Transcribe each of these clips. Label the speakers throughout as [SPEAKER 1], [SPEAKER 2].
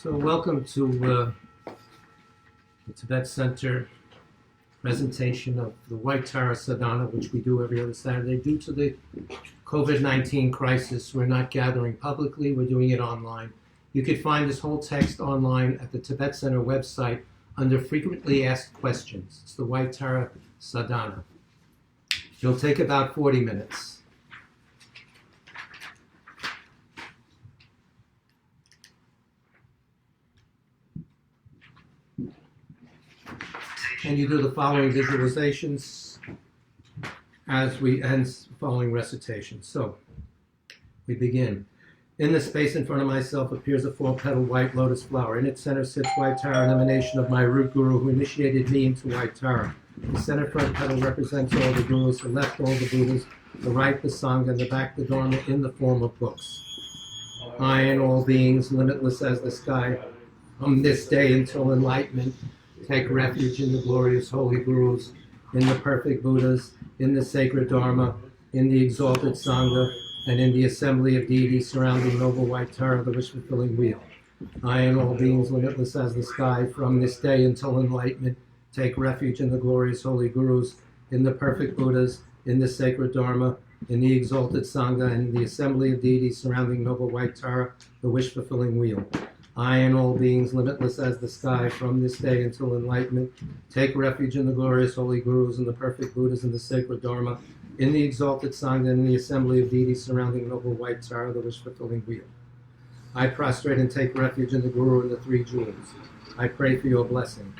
[SPEAKER 1] So welcome to the Tibet Center presentation of the Whitetara Sadhana, which we do every other Saturday. Due to the COVID-19 crisis, we're not gathering publicly, we're doing it online. You can find this whole text online at the Tibet Center website under Frequently Asked Questions. It's the Whitetara Sadhana. It'll take about 40 minutes. And you do the following visualizations and following recitation. So we begin. In the space in front of myself appears a four-petaled white lotus flower. In its center sits Whitetara, an emanation of my root guru who initiated me into Whitetara. The center front petal represents all the gurus, the left all the Buddhas, the right the Sangha, and the back the Dharma in the form of books. I and all beings, limitless as the sky, from this day until enlightenment, take refuge in the glorious holy gurus, in the perfect Buddhas, in the sacred Dharma, in the exalted Sangha, and in the assembly of deities surrounding noble Whitetara, the wish-fulfilling wheel. I and all beings, limitless as the sky, from this day until enlightenment, take refuge in the glorious holy gurus, in the perfect Buddhas, in the sacred Dharma, in the exalted Sangha, and in the assembly of deities surrounding noble Whitetara, the wish-fulfilling wheel. I and all beings, limitless as the sky, from this day until enlightenment, take refuge in the glorious holy gurus, in the perfect Buddhas, in the sacred Dharma, in the exalted Sangha, and in the assembly of deities surrounding noble Whitetara, the wish-fulfilling wheel. I prostrate and take refuge in the Guru and the three jewels. I pray for your blessing.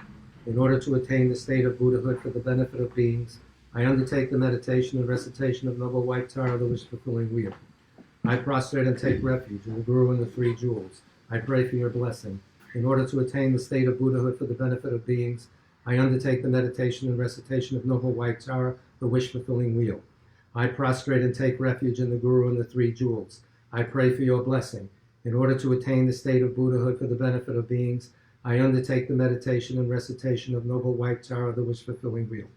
[SPEAKER 1] In order to attain the state of Buddhahood for the benefit of beings, I undertake the meditation and recitation of noble Whitetara, the wish-fulfilling wheel. I prostrate and take refuge in the Guru and the three jewels. I pray for your blessing. In order to attain the state of Buddhahood for the benefit of beings, I undertake the meditation and recitation of noble Whitetara, the wish-fulfilling wheel. I prostrate and take refuge in the Guru and the three jewels. I pray for your blessing. In order to attain the state of Buddhahood for the benefit of beings, I undertake the meditation and recitation of noble Whitetara, the wish-fulfilling wheel.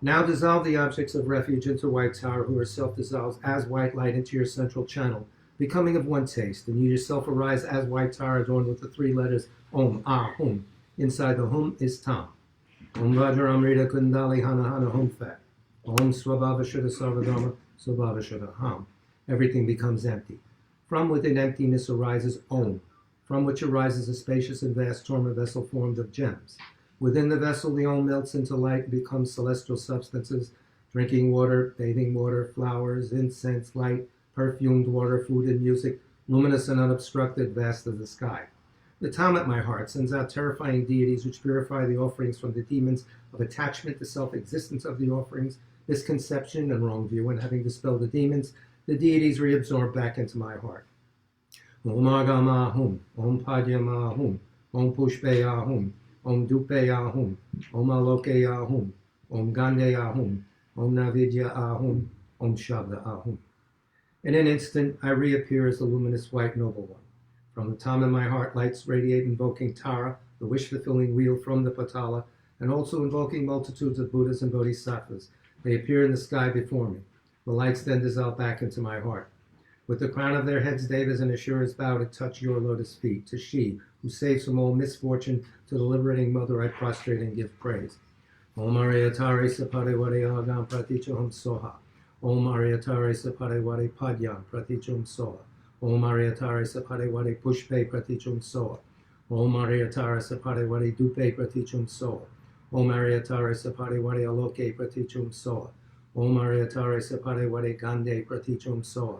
[SPEAKER 1] Now dissolve the objects of refuge into Whitetara, who are self-dissolved as white light into your central channel, becoming of one taste, and you yourself arise as Whitetara adorned with the three letters Om, Ah, Hum. Inside the Hum is Tam. Om Vajramrita Kundali Hana Hana Hum Fat. Om Swabhavashuddha Sarvadharma Swabhavashuddha Ham. Everything becomes empty. From within emptiness arises Om, from which arises a spacious and vast Torma vessel formed of gems. Within the vessel the Om melts into light and becomes celestial substances, drinking water, bathing water, flowers, incense, light, perfumed water, food, and music, luminous and unobstructed, vast as the sky. The Tam at my heart sends out terrifying deities which purify the offerings from the demons of attachment to self-existence of the offerings, misconception, and wrong view, and having dispelled the demons, the deities reabsorb back into my heart. Om Agama Hum, Om Padyama Hum, Om Pushpe Ahum, Om Dupe Ahum, Om Aloke Ahum, Om Gande Ahum, Om Navidya Ahum, Om Shabda Ahum. In an instant, I reappear as the luminous white noble one. From the Tam in my heart, lights radiate, invoking Tara, the wish-fulfilling wheel from the Patala, and also invoking multitudes of Buddhas and Bodhisattvas. They appear in the sky before me. The lights then dissolve back into my heart. With the crown of their heads, Devas and Asuras bow to touch your lotus feet. To she, who saves from all misfortune, to the liberating mother, I prostrate and give praise. Om Ariyatare Saparevare Agam Pratichaham Soha. Om Ariyatare Saparevare Padyam Pratichum Soha. Om Ariyatare Saparevare Pushpe Pratichum Soha. Om Ariyatare Saparevare Dupe Pratichum Soha. Om Ariyatare Saparevare Aloke Pratichum Soha. Om Ariyatare Saparevare Gande Pratichum Soha.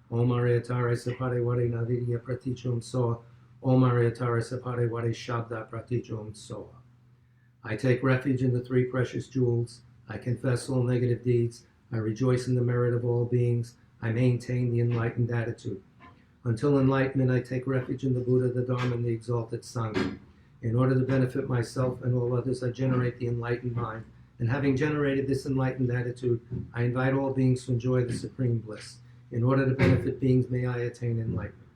[SPEAKER 1] Om Ariyatare Saparevare Navidya Pratichum Soha. Om Ariyatare Saparevare Shabda Pratichum Soha. I take refuge in the three precious jewels. I confess all negative deeds. I rejoice in the merit of all beings. I maintain the enlightened attitude. Until enlightenment, I take refuge in the Buddha, the Dharma, and the exalted Sangha. In order to benefit myself and all others, I generate the enlightened mind. And having generated this enlightened attitude, I invite all beings to enjoy the supreme bliss. In order to benefit beings, may I attain enlightenment.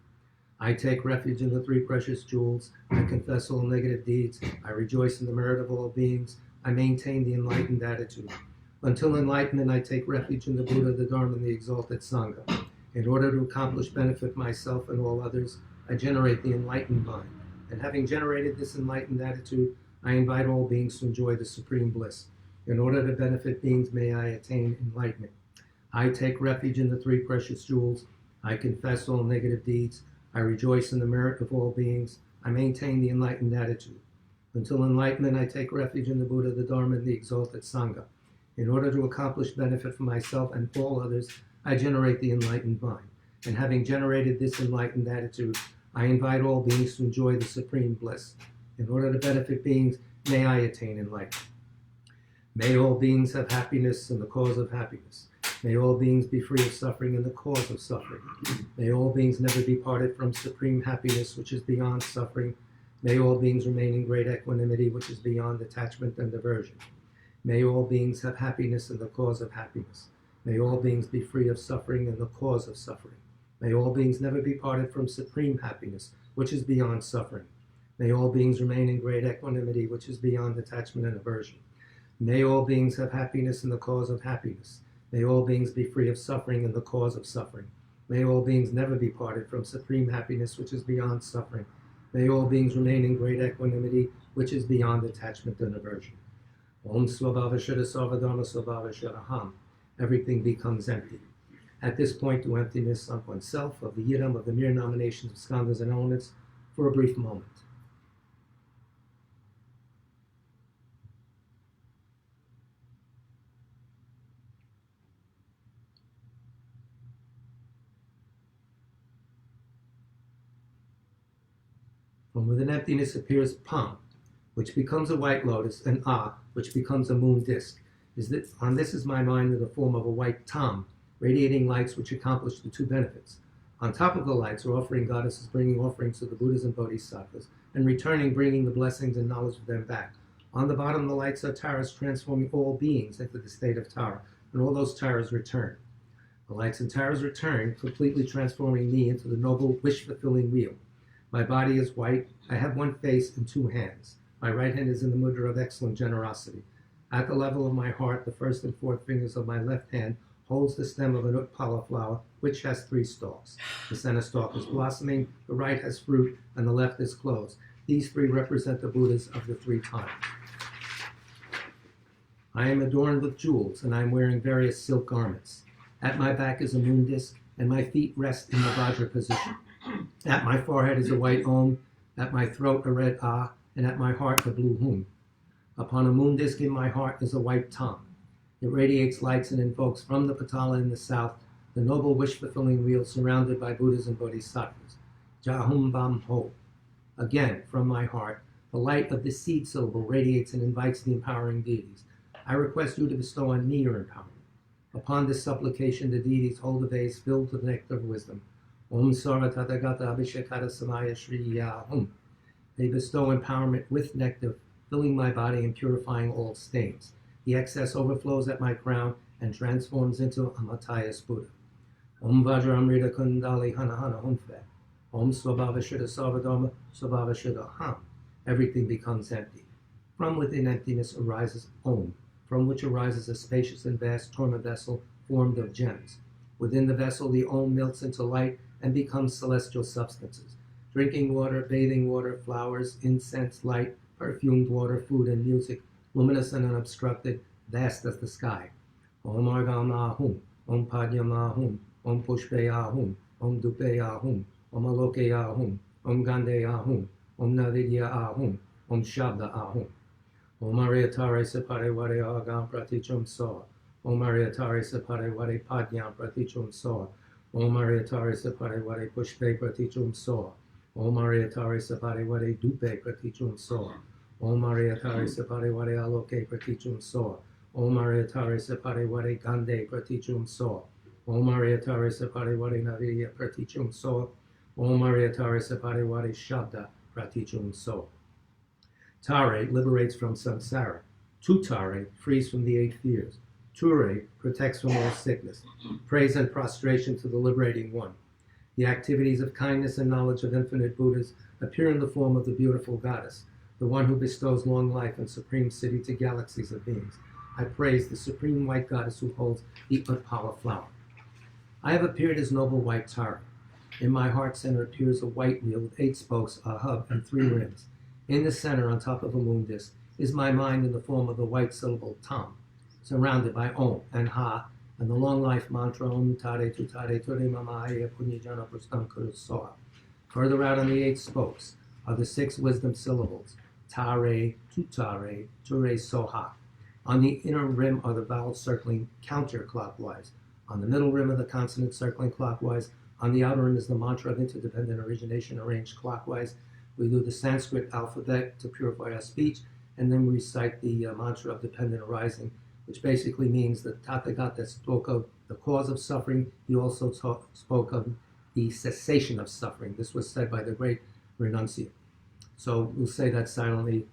[SPEAKER 1] I take refuge in the three precious jewels. I confess all negative deeds. I rejoice in the merit of all beings. I maintain the enlightened attitude. Until enlightenment, I take refuge in the Buddha, the Dharma, and the exalted Sangha. In order to accomplish benefit myself and all others, I generate the enlightened mind. And having generated this enlightened attitude, I invite all beings to enjoy the supreme bliss. In order to benefit beings, may I attain enlightenment. I take refuge in the three precious jewels. I confess all negative deeds. I rejoice in the merit of all beings. I maintain the enlightened attitude. Until enlightenment, I take refuge in the Buddha, the Dharma, and the exalted Sangha. In order to accomplish benefit for myself and all others, I generate the enlightened mind. And having generated this enlightened attitude, I invite all beings to enjoy the supreme bliss. In order to benefit beings, may I attain enlightenment. May all beings have happiness and the cause of happiness. May all beings be free of suffering and the cause of suffering. May all beings never be parted from supreme happiness, which is beyond suffering. May all beings remain in great equanimity, which is beyond attachment and aversion. May all beings have happiness and the cause of happiness. May all beings be free of suffering and the cause of suffering. May all beings never be parted from supreme happiness, which is beyond suffering. May all beings remain in great equanimity, which is beyond attachment and aversion. May all beings have happiness and the cause of happiness. May all beings be free of suffering and the cause of suffering. May all beings never be parted from supreme happiness, which is beyond suffering. May all beings remain in great equanimity, which is beyond attachment and aversion. Om Svabhava Shuddha Sarvadharma Svabhava Shuddhaham. Everything becomes empty. At this point, do emptiness of oneself, of the yidam, of the mere nominations of skandhas and elements, for a brief moment. From within emptiness appears Pam, which becomes a white lotus, and Ah, which becomes a moon disk. On this is my mind in the form of a white Tam, radiating lights which accomplish the two benefits. On top of the lights are offering goddesses bringing offerings to the Buddhas and Bodhisattvas, and returning bringing the blessings and knowledge of them back. On the bottom, the lights are Taras, transforming all beings into the state of Tara, and all those Taras return. The lights and Taras return, completely transforming me into the noble, wish-fulfilling wheel. My body is white. I have one face and two hands. My right hand is in the mudra of excellent generosity. At the level of my heart, the first and fourth fingers of my left hand holds the stem of an utpala flower, which has 3 stalks. The center stalk is blossoming, the right has fruit, and the left is closed. These 3 represent the Buddhas of the 3 times. I am adorned with jewels, and I am wearing various silk garments. At my back is a moon disk, and my feet rest in the Vajra position. At my forehead is a white Om, at my throat a red Ah, and at my heart a blue Hum. Upon a moon disk in my heart is a white Tam. It radiates lights and invokes from the Patala in the south the noble wish-fulfilling wheel surrounded by Buddhas and Bodhisattvas. Jahum Bam Ho. Again, from my heart, the light of the seed syllable radiates and invites the empowering deities. I request you to bestow on me your empowerment. Upon this supplication, the deities hold a vase filled with the nectar of wisdom. Om Sarva Tathagata Abhishekata Samaya Shri Yahum. They bestow empowerment with nectar, filling my body and purifying all stains. The excess overflows at my crown and transforms into Amatayas Buddha. Om Vajramrita Kundali Hana Hana Humfe. Om Svabhava Shuddha Sarvadharma Svabhava Shuddhaham. Everything becomes empty. From within emptiness arises Om, from which arises a spacious and vast torma vessel formed of gems. Within the vessel, the Om melts into light and becomes celestial substances. Drinking water, bathing water, flowers, incense, light, perfumed water, food, and music, luminous and unobstructed, vast as the sky. Om Argam Ahum, Om Padyam Ahum, Om Pushpe Ahum, Om Dupe Ahum, Om Aloke Ahum, Om Gande Ahum, Om Navidya Ahum, Om Shabda Ahum. Om Ariatare Separe Vare Agam Pratichum Soa. Om Ariatare Separe Vare Padyam Pratichum Soa. Om Ariatare Separe Vare Pushpe Pratichum Soa. Om Ariatare Separe Vare Dupe Pratichum Soa. Om Ariatare Separe Vare Aloke Pratichum Soa. Om Ariatare Separe Vare Gande Pratichum Soa. Om Ariatare Separe Vare Navidya Pratichum Soa. Om Ariatare Separe Vare Shabda Pratichum Soa. Tare liberates from samsara. Tutare frees from the 8 fears. Ture protects from all sickness. Praise and prostration to the liberating one. The activities of kindness and knowledge of infinite Buddhas appear in the form of the beautiful goddess, the one who bestows long life and supreme siddhi to galaxies of beings. I praise the supreme white goddess who holds the Utpala flower. I have appeared as noble white Tara. In my heart center appears a white wheel with 8 spokes, a hub, and 3 rims. In the center, on top of a moon disk, is my mind in the form of the white syllable Tam, surrounded by Om and Ha, and the long life mantra Om Tare Tutare Ture Mamaya Punyajana Prastam Kurusoa. Further out on the 8 spokes are the 6 wisdom syllables, Tare, Tutare, Ture Soha. On the inner rim are the vowels circling counterclockwise. On the middle rim are the consonants circling clockwise. On the outer rim is the mantra of interdependent origination arranged clockwise. We do the Sanskrit alphabet to purify our speech, and then we recite the mantra of dependent arising, which basically means that Tathagata spoke of the cause of suffering. He also spoke of the cessation of suffering. This was said by the great renunciate. So we'll say that silently.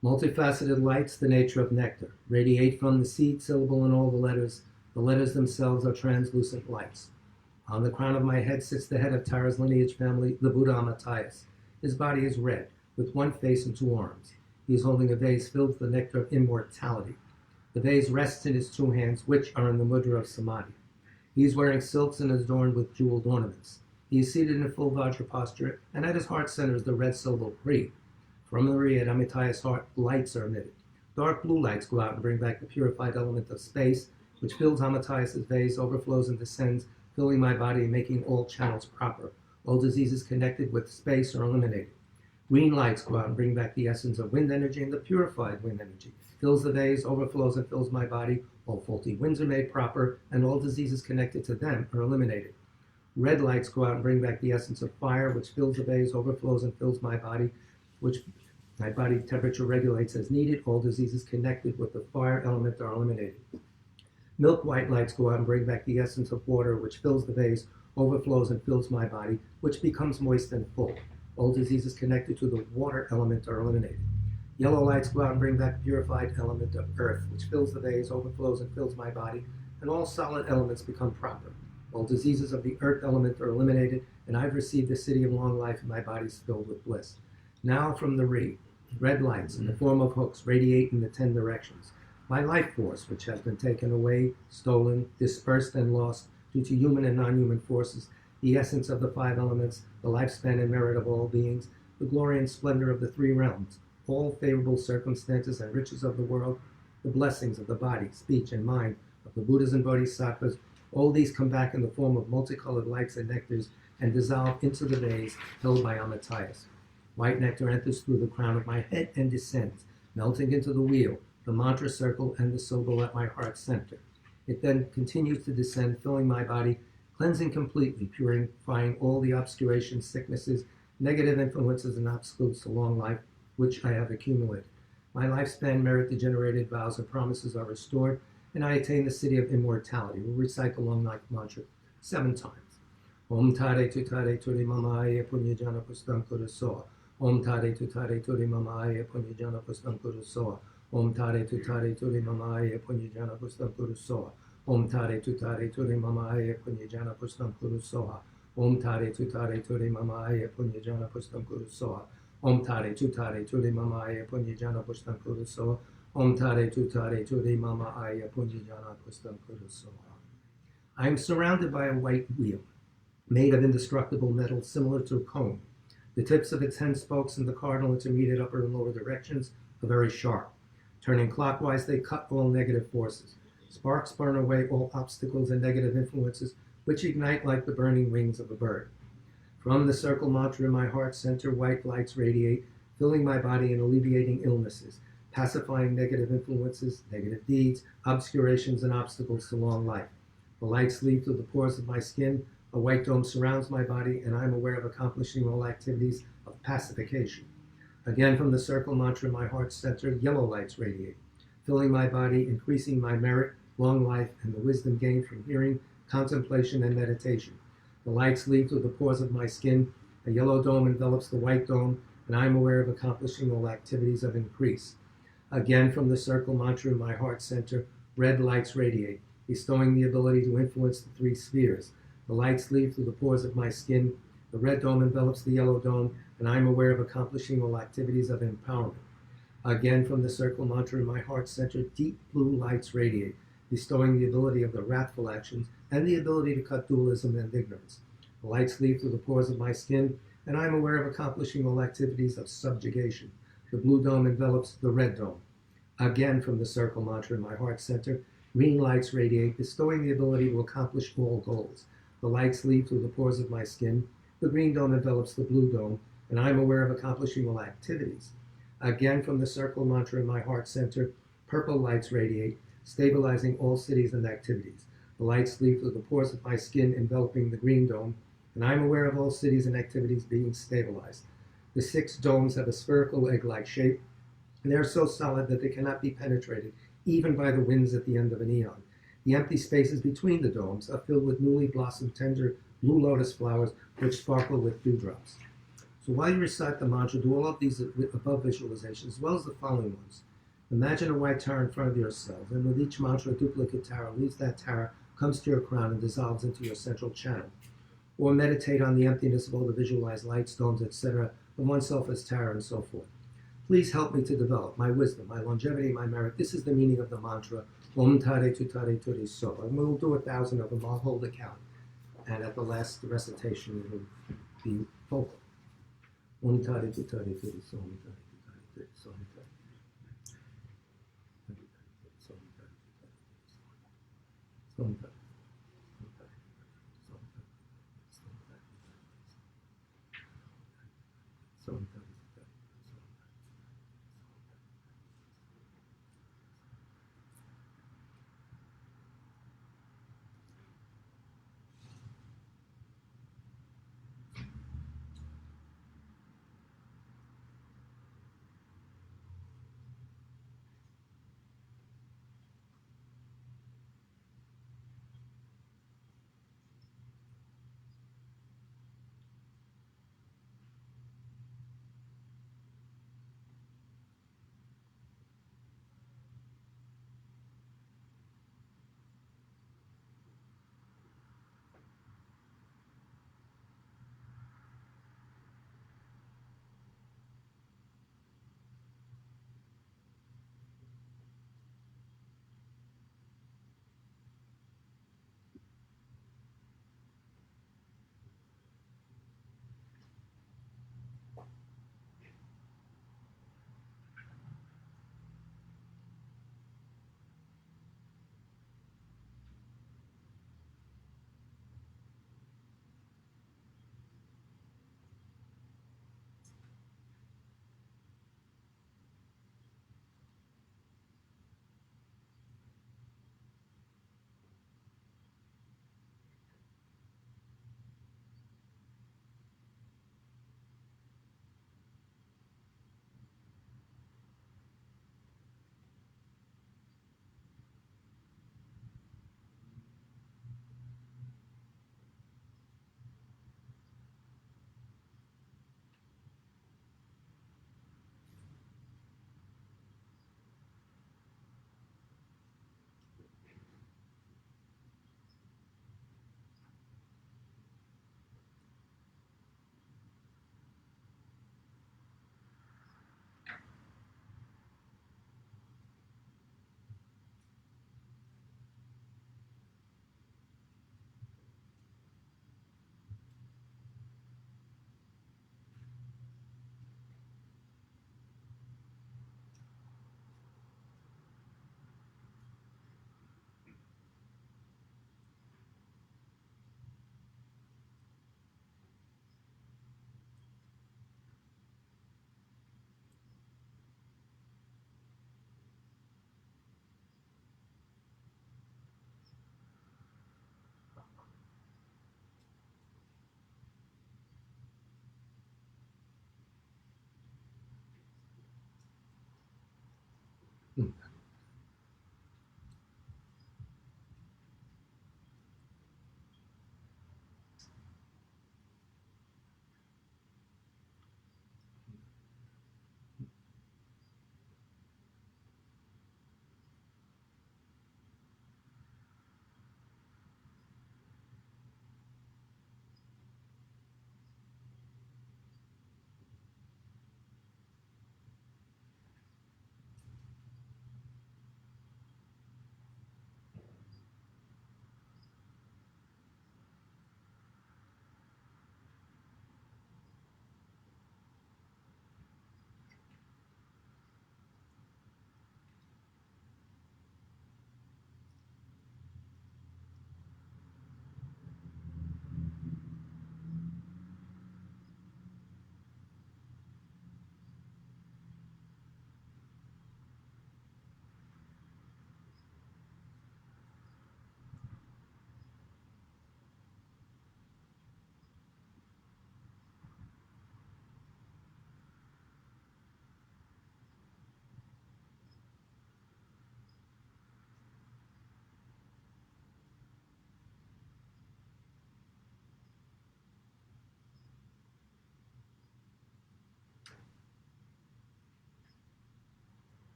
[SPEAKER 1] Multifaceted lights, the nature of nectar, radiate from the seed syllable and all the letters. The letters themselves are translucent lights. On the crown of my head sits the head of Tara's lineage family, the Buddha Matthias. His body is red, with 1 face and 2 arms. He is holding a vase filled with the nectar of immortality. The vase rests in his 2 hands, which are in the mudra of samadhi. He is wearing silks and is adorned with jeweled ornaments. He is seated in a full Vajra posture, and at his heart center is the red syllable Pri. From the Ri at Amitai's heart, lights are emitted. Dark blue lights go out and bring back the purified element of space, which fills Amitai's vase, overflows and descends, filling my body and making all channels proper. All diseases connected with space are eliminated. Green lights go out and bring back the essence of wind energy and the purified wind energy. Fills the vase, overflows and fills my body. All faulty winds are made proper, and all diseases connected to them are eliminated. Red lights go out and bring back the essence of fire, which fills the vase, overflows and fills my body, which my body temperature regulates as needed. All diseases connected with the fire element are eliminated. Milk white lights go out and bring back the essence of water, which fills the vase, overflows and fills my body, which becomes moist and full. All diseases connected to the water element are eliminated. Yellow lights go out and bring back the purified element of earth, which fills the vase, overflows and fills my body, and all solid elements become proper. All diseases of the earth element are eliminated, and I've received the city of long life, and my body is filled with bliss. Now from the Ri, red lights in the form of hooks radiate in the 10 directions. My life force, which has been taken away, stolen, dispersed, and lost due to human and non-human forces, the essence of the 5 elements, the lifespan and merit of all beings, the glory and splendor of the 3 realms, all favorable circumstances and riches of the world, the blessings of the body, speech, and mind of the Buddhas and Bodhisattvas, all these come back in the form of multicolored lights and nectars and dissolve into the vase held by Amitaias. White nectar enters through the crown of my head and descends, melting into the wheel, the mantra circle, and the syllable at my heart center. It then continues to descend, filling my body, cleansing completely, purifying all the obscurations, sicknesses, negative influences, and obstacles to long life, which I have accumulated. My lifespan, merit, degenerated vows, and promises are restored, and I attain the city of immortality. We'll recite the long life mantra 7 times. Om Tare Tutare Turi Mamaya Punyajana Pustam Kurusoa. Om Tare Tutare Turi Mamaya Punyajana Pustam Kurusoa. Om Tare Tutare Turi Mamaya Punyajana Pustam Kurusoa. Om Tare Tutare Turi Mamaya Punyajana Pustam Kurusoa. Om Tare Tutare Turi Mamaya Punyajana Pustam Kurusoa. Om Tare Tutare Turi Mamaya Punyajana Pustam Kurusoa. Om Tare Tutare Turi Mamaya Punyajana Pustam Kurusoa. I am surrounded by a white wheel, made of indestructible metal similar to a cone. The tips of its 10 spokes in the cardinal intermediate upper and lower directions are very sharp. Turning clockwise, they cut all negative forces. Sparks burn away all obstacles and negative influences, which ignite like the burning wings of a bird. From the circle mantra in my heart center, white lights radiate, filling my body and alleviating illnesses, pacifying negative influences, negative deeds, obscurations, and obstacles to long life. The lights leave through the pores of my skin. A white dome surrounds my body, and I am aware of accomplishing all activities of pacification. Again, from the circle mantra in my heart center, yellow lights radiate, filling my body, increasing my merit, long life, and the wisdom gained from hearing, contemplation, and meditation. The lights leave through the pores of my skin. A yellow dome envelops the white dome, and I am aware of accomplishing all activities of increase. Again, from the circle mantra in my heart center, red lights radiate, bestowing the ability to influence the 3 spheres. The lights leave through the pores of my skin. The red dome envelops the yellow dome, and I am aware of accomplishing all activities of empowerment. Again, from the circle mantra in my heart center, deep blue lights radiate, bestowing the ability of the wrathful actions and the ability to cut dualism and ignorance. The lights leave through the pores of my skin, and I am aware of accomplishing all activities of subjugation. The blue dome envelops the red dome. Again, from the circle mantra in my heart center, green lights radiate, bestowing the ability to accomplish all goals. The lights leave through the pores of my skin. The green dome envelops the blue dome, and I am aware of accomplishing all activities. Again, from the circle mantra in my heart center, purple lights radiate, stabilizing all cities and activities. The lights leave through the pores of my skin, enveloping the green dome, and I am aware of all cities and activities being stabilized. The 6 domes have a spherical egg-like shape, and they are so solid that they cannot be penetrated, even by the winds at the end of an eon. The empty spaces between the domes are filled with newly blossomed tender blue lotus flowers which sparkle with dewdrops. So while you recite the mantra, do all of these above visualizations, as well as the following ones. Imagine a white tara in front of yourselves, and with each mantra, a duplicate tara leaves that tara, comes to your crown, and dissolves into your central channel. Or meditate on the emptiness of all the visualized lights, domes, etc., of oneself as tara, and so forth. Please help me to develop my wisdom, my longevity, my merit. This is the meaning of the mantra, Om Tare Tutare Turi So. And we'll do 1,000 of them. I'll hold the count. And at the last recitation, it will be vocal. Om Tare Tutare Turi So, Om Tare Tutare Turi So, Om Tare Tutare Turi So, Om Tare Tutare Turi So, Om Tare So, Om Tare.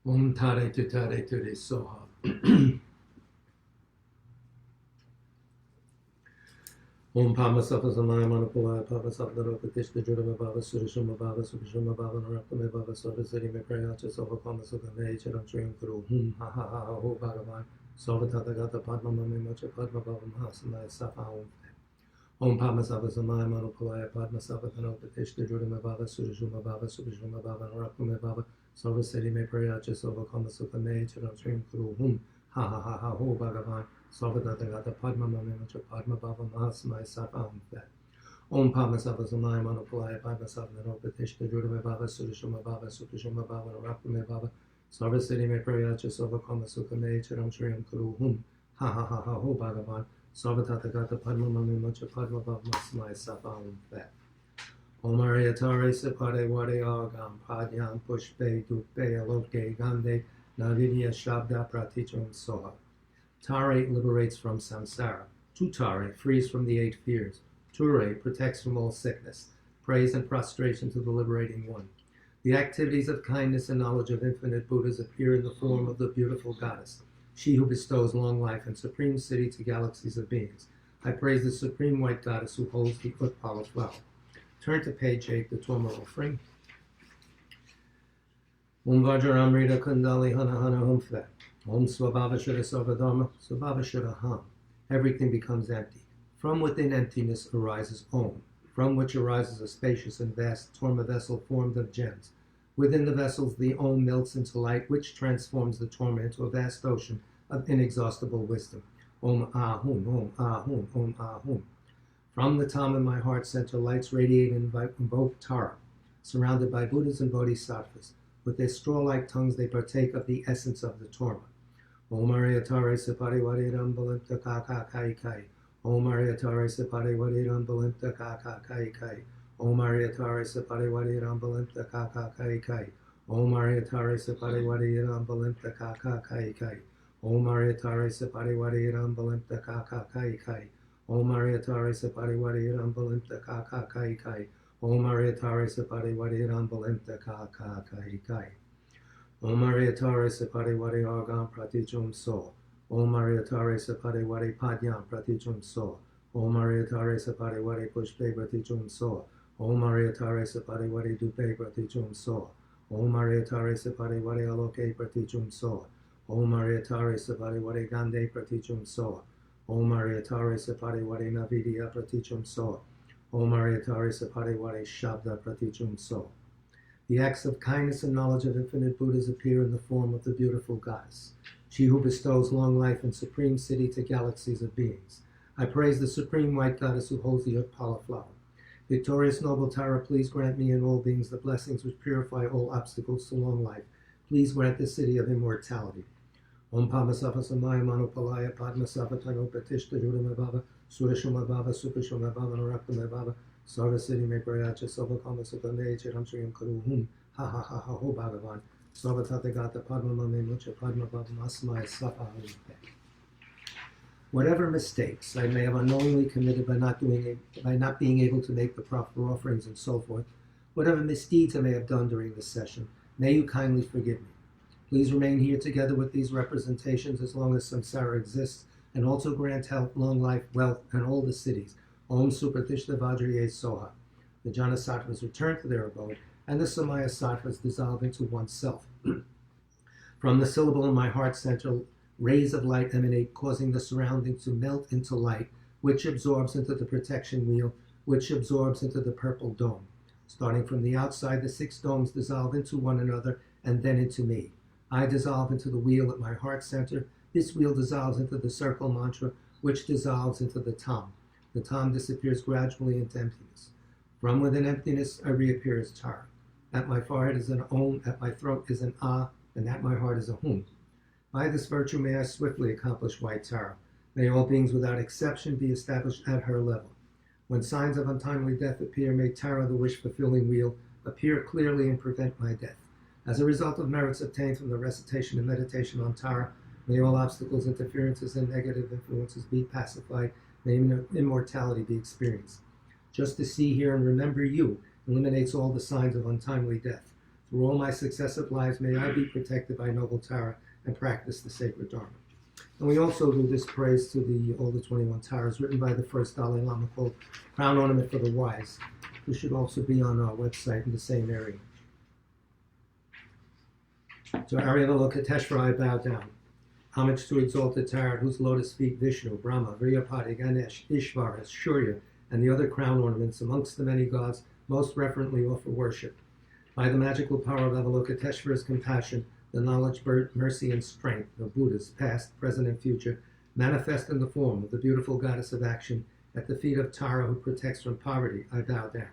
[SPEAKER 1] Om Tare Tutare Ture Soha. Om Pama Safa Samaya Manapula, Papa Safa Patish, the Judama Baba, Surishuma Baba, Surishuma Baba, Narapame Baba, Soda City, Mekrayacha, Sofa Pama Suka, Nature, Trim Kuru, Ha Ha Ha, Ho Bhagavan, Sofa Tatagata, Padma Mami Mocha, Padma Baba, Mahasamaya Safa Om Pama Safa Samaya Manapula, Padma Safa Patish, the Judama Baba, Surishuma Baba, Surishuma Baba, Narapame Baba, Sofa City, Mekrayacha, Sofa Pama Suka, Nature, Trim Kuru, Ha Ha Ha Ha, Ho Bhagavan. Salvadata Padma Mamacha Padma Baba Mahasamaya Safa Om Pama Safa Samaya Manapalaya Padma Safa Nopatish, the Judama Baba, Surishuma Baba, Sukishuma Baba, Rakame Baba, Sarva City Mekrayacha, Sova Kama Sukha Me, Chiram Shriam Kuru Hum, Ha Ha Ha Ha Ho Bhagavan, Salvadata Gata Padma Mamacha Padma Baba Mahasamaya Safa Om Ariatare Separe Wade Agam, Padyam Pushpe, Dupe, Aloke, Gande, Navidya Shabda Pratichum Soha. Tare liberates from samsara. Tutare frees from the 8 fears. Ture protects from all sickness. Praise and prostration to the liberating one. The activities of kindness and knowledge of infinite Buddhas appear in the form of the beautiful goddess, she who bestows long life and supreme city to galaxies of beings. I praise the supreme white goddess who holds the Utpala flower. Turn to page 8, the Torma refrain. Om Vajramrita Kundali Hana Hana Humfe. Om Swabhava Shuddha Sarvadharma, Swabhava Shuddha Ham. Everything becomes empty. From within emptiness arises Om, from which arises a spacious and vast Torma vessel formed of gems. Within the vessels the Om melts into light, which transforms the Torma into a vast ocean of inexhaustible wisdom. Om Ahum, Om Ahum, Om Ahum. From the Tam in my heart center, lights radiate and invoke Tara, surrounded by Buddhas and Bodhisattvas. With their straw-like tongues they partake of the essence of the Torma. Om Ariatare Separi Wadiram Balimta Kaka Kai Kai. Om Ariatare Separi Wadiram Balimta Kaka Kai Kai. Om Ariatare Separi Wadiram Balimta Kaka Kai Kai. Om Ariatare Separi Wadiram Balimta Kaka Kai Kai. Om Ariatare Separi Wadiram Balimta Kaka Kai Kai. Om Ariatare Separi Wadiram Balimta Kaka Kai Kai. Om Ariatare Separi Wadiram Balimta Kaka Kai Kai. Om Ariatare Separi Wadi Argam Pratichum So. Om Ariatare Separi Wadi Padyam Pratichum So. Om Ariatare Separi Wadi Pushpe Pratichum So. Om Ariatare Separi Wadi Dupe Pratichum So. Om Ariatare Separi Wadi Aloke Pratichum So. Om Ariatare Separi Wadi Gande Pratichum So. Om Ariatare Separi Wadi Navidya Pratichum So. Om Ariatare Separi Wadi Shabda Pratichum So. The acts of kindness and knowledge of infinite Buddhas appear in the form of the beautiful goddess, she who bestows long life and supreme city to galaxies of beings. I praise the supreme white goddess who holds the Utpala flower. Victorious noble Tara, please grant me and all beings the blessings which purify all obstacles to long life. Please grant the city of immortality. Om Pama Safa Samaya Manopalaya Padma Safa Tanopatishta Judama Baba Surashuma Baba Sukashuma Baba Narakama Baba Sarva City Mekrayacha Sova Kama Sukha Me Chiram Shriam Kuru Hum Ha Ha Ha Ha Ho Bhagavan Sarva Tatagata Padma Mame Mucha Padma Baba Masmaya Safa. Whatever mistakes I may have unknowingly committed by not being able to make the proper offerings and so forth, whatever misdeeds I may have done during this session, may you kindly forgive me. Please remain here together with these representations as long as samsara exists, and also grant health, long life, wealth, and all the cities. Om Supratishta Vajraye Soha. The Jana Sattvas return to their abode, and the Samaya Sattvas dissolve into oneself. From the syllable in my heart center, rays of light emanate, causing the surroundings to melt into light, which absorbs into the protection wheel, which absorbs into the purple dome. Starting from the outside, the 6 domes dissolve into one another, and then into me. I dissolve into the wheel at my heart center. This wheel dissolves into the circle mantra, which dissolves into the Tam. The Tam disappears gradually into emptiness. From within emptiness, I reappear as Tara. At my forehead is an Om, at my throat is an Ah, and at my heart is a Hum. By this virtue may I swiftly accomplish Whitetara. May all beings without exception be established at her level. When signs of untimely death appear, may Tara, the wish-fulfilling wheel, appear clearly and prevent my death. As a result of merits obtained from the recitation and meditation on Tara, may all obstacles, interferences, and negative influences be pacified. May immortality be experienced. Just to see, hear, and remember you eliminates all the signs of untimely death. Through all my successive lives, may I be protected by noble Tara and practice the sacred Dharma. And we also do this praise to all the 21 Taras, written by the first Dalai Lama, called Crown Ornament for the Wise, who should also be on our website in the same area. To Avalokiteshvara I bow down. Homage to exalted Tara, at whose lotus feet Vishnu, Brahma, Vriyapati, Ganesh, Ishvara, Surya, and the other crown ornaments amongst the many gods most reverently offer worship. By the magical power of Avalokiteshvara's compassion, the knowledge, mercy, and strength of Buddhas, past, present, and future, manifest in the form of the beautiful goddess of action, at the feet of Tara, who protects from poverty, I bow down.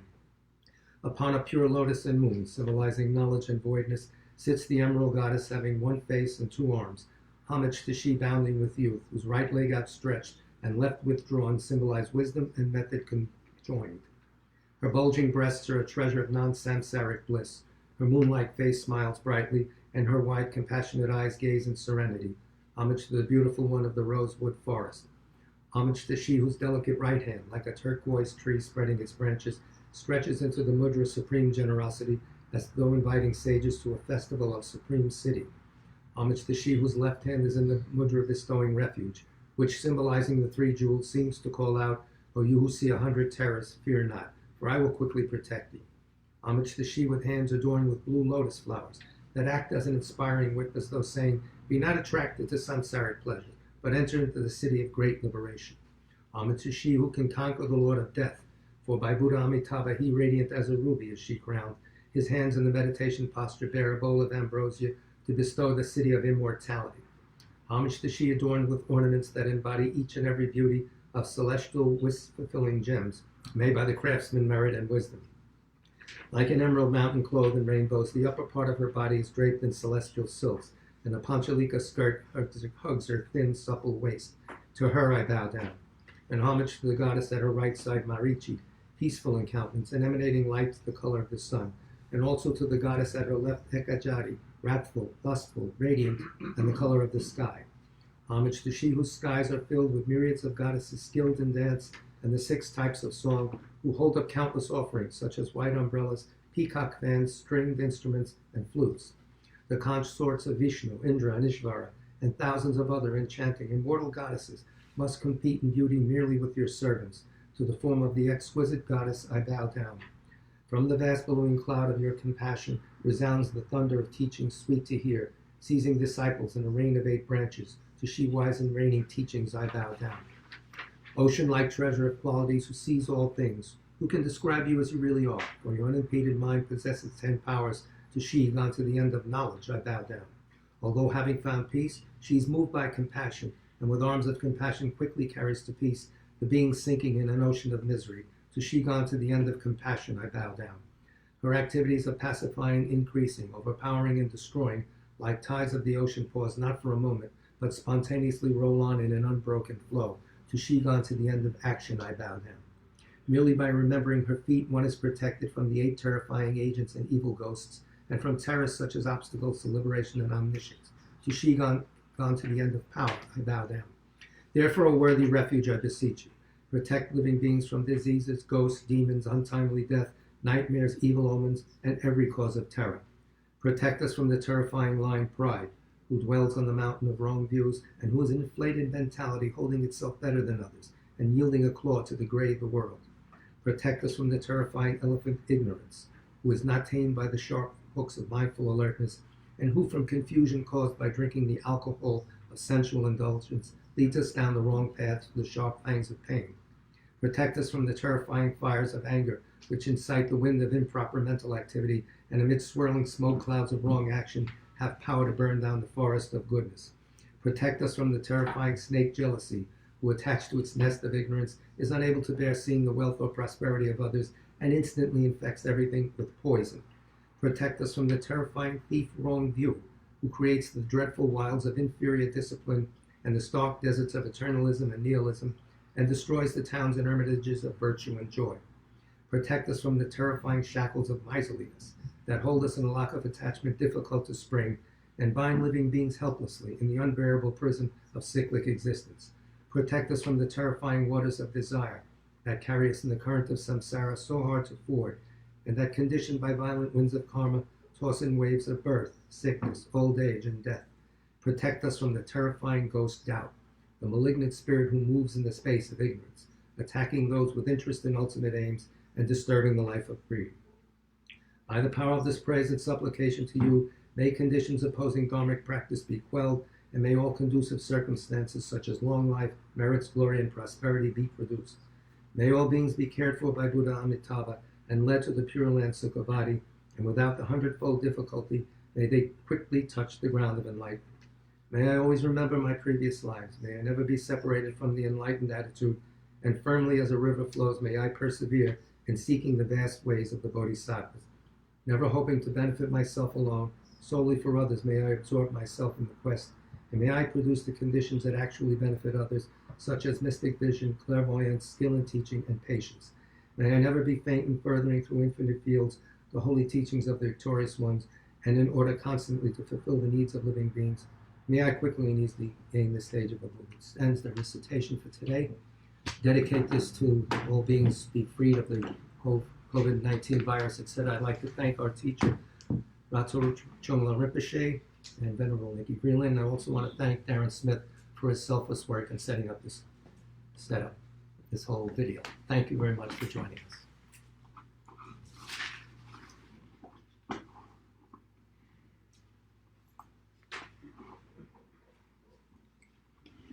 [SPEAKER 1] Upon a pure lotus and moon, symbolizing knowledge and voidness, sits the emerald goddess having one face and two arms. Homage to she bounding with youth, whose right leg outstretched and left withdrawn symbolize wisdom and method conjoined. Her bulging breasts are a treasure of non-samsaric bliss. Her moon-like face smiles brightly, and her wide, compassionate eyes gaze in serenity. Homage to the beautiful one of the rosewood forest. Homage to she whose delicate right hand, like a turquoise tree spreading its branches, stretches into the mudra supreme generosity, as though inviting sages to a festival of supreme city. Homage to she whose left hand is in the mudra bestowing refuge, which, symbolizing the three jewels, seems to call out, O you who see 100 terrors, fear not, for I will quickly protect thee. Homage to she with hands adorned with blue lotus flowers, that act as an inspiring whip, as though saying, be not attracted to samsaric pleasure, but enter into the city of great liberation. Homage to she who can conquer the Lord of Death, for by Buddha Amitabha he radiant as a ruby is she crowned, his hands in the meditation posture bear a bowl of ambrosia to bestow the city of immortality. Homage to she adorned with ornaments that embody each and every beauty of celestial wish-fulfilling gems, made by the craftsman merit and wisdom. Like an emerald mountain clothed in rainbows, the upper part of her body is draped in celestial silks, and a panchalika skirt hugs her thin, supple waist. To her I bow down. And homage to the goddess at her right side, Marichi, peaceful in countenance and emanating light the color of the sun, and also to the goddess at her left, Ekajati, wrathful, lustful, radiant, and the color of the sky. Homage to she whose skies are filled with myriads of goddesses skilled in dance and the 6 types of song, who hold up countless offerings, such as white umbrellas, peacock fans, stringed instruments, and flutes. The consorts of Vishnu, Indra, and Ishvara, and thousands of other enchanting, immortal goddesses must compete in beauty merely with your servants. To the form of the exquisite goddess I bow down. From the vast billowing cloud of your compassion resounds the thunder of teaching sweet to hear, seizing disciples in a rain of 8 branches. To she wise and reigning teachings I bow down. Ocean-like treasure of qualities who sees all things, who can describe you as you really are, for your unimpeded mind possesses 10 powers. To she, gone to the end of knowledge, I bow down. Although having found peace, she is moved by compassion, and with arms of compassion quickly carries to peace the being sinking in an ocean of misery. To she, gone to the end of compassion, I bow down. Her activities of pacifying, increasing, overpowering, and destroying, like tides of the ocean, pause not for a moment, but spontaneously roll on in an unbroken flow. To she, gone to the end of action, I bow down. Merely by remembering her feet, one is protected from the 8 terrifying agents and evil ghosts, and from terrors such as obstacles to liberation and omniscience. To she, gone to the end of power, I bow down. Therefore, a worthy refuge, I beseech you. Protect living beings from diseases, ghosts, demons, untimely death, nightmares, evil omens, and every cause of terror. Protect us from the terrifying lion Pride, who dwells on the mountain of wrong views, and who is an inflated mentality holding itself better than others, and yielding a claw to degrade the world. Protect us from the terrifying elephant Ignorance, who is not tamed by the sharp hooks of mindful alertness, and who, from confusion caused by drinking the alcohol of sensual indulgence, leads us down the wrong path to the sharp fangs of pain. Protect us from the terrifying fires of anger, which incite the wind of improper mental activity, and amidst swirling smoke clouds of wrong action, have power to burn down the forest of goodness. Protect us from the terrifying snake Jealousy, who, attached to its nest of ignorance, is unable to bear seeing the wealth or prosperity of others, and instantly infects everything with poison. Protect us from the terrifying thief Wrong View, who creates the dreadful wilds of inferior discipline and the stark deserts of eternalism and nihilism, and destroys the towns and hermitages of virtue and joy. Protect us from the terrifying shackles of miserliness that hold us in a lock of attachment difficult to spring, and bind living beings helplessly in the unbearable prison of cyclic existence. Protect us from the terrifying waters of desire that carry us in the current of samsara so hard to ford, and that, conditioned by violent winds of karma, tossing waves of birth, sickness, old age, and death. Protect us from the terrifying ghost doubt, the malignant spirit who moves in the space of ignorance, attacking those with interest in ultimate aims and disturbing the life of greed. By the power of this praise and supplication to you, may conditions opposing dharmic practice be quelled, and may all conducive circumstances such as long life, merits, glory, and prosperity be produced. May all beings be cared for by Buddha Amitabha and led to the Pure Land Sukhavati, and without the hundredfold difficulty, may they quickly touch the ground of enlightenment. May I always remember my previous lives. May I never be separated from the enlightened attitude, and firmly as a river flows, may I persevere in seeking the vast ways of the Bodhisattvas. Never hoping to benefit myself alone, solely for others, may I absorb myself in the quest, and may I produce the conditions that actually benefit others, such as mystic vision, clairvoyance, skill in teaching, and patience. May I never be faint in furthering through infinite fields the holy teachings of the victorious ones, and in order constantly to fulfill the needs of living beings, may I quickly and easily gain the stage of enlightenment. Ends the recitation for today. Dedicate this to all beings be freed of the COVID-19 virus, etc. I'd like to thank our teacher, Ratoro Chongla Rinpoche, and Venerable Nikki Greenland. I also want to thank Darren Smith for his selfless work in setting up this whole video. Thank you very much for joining us.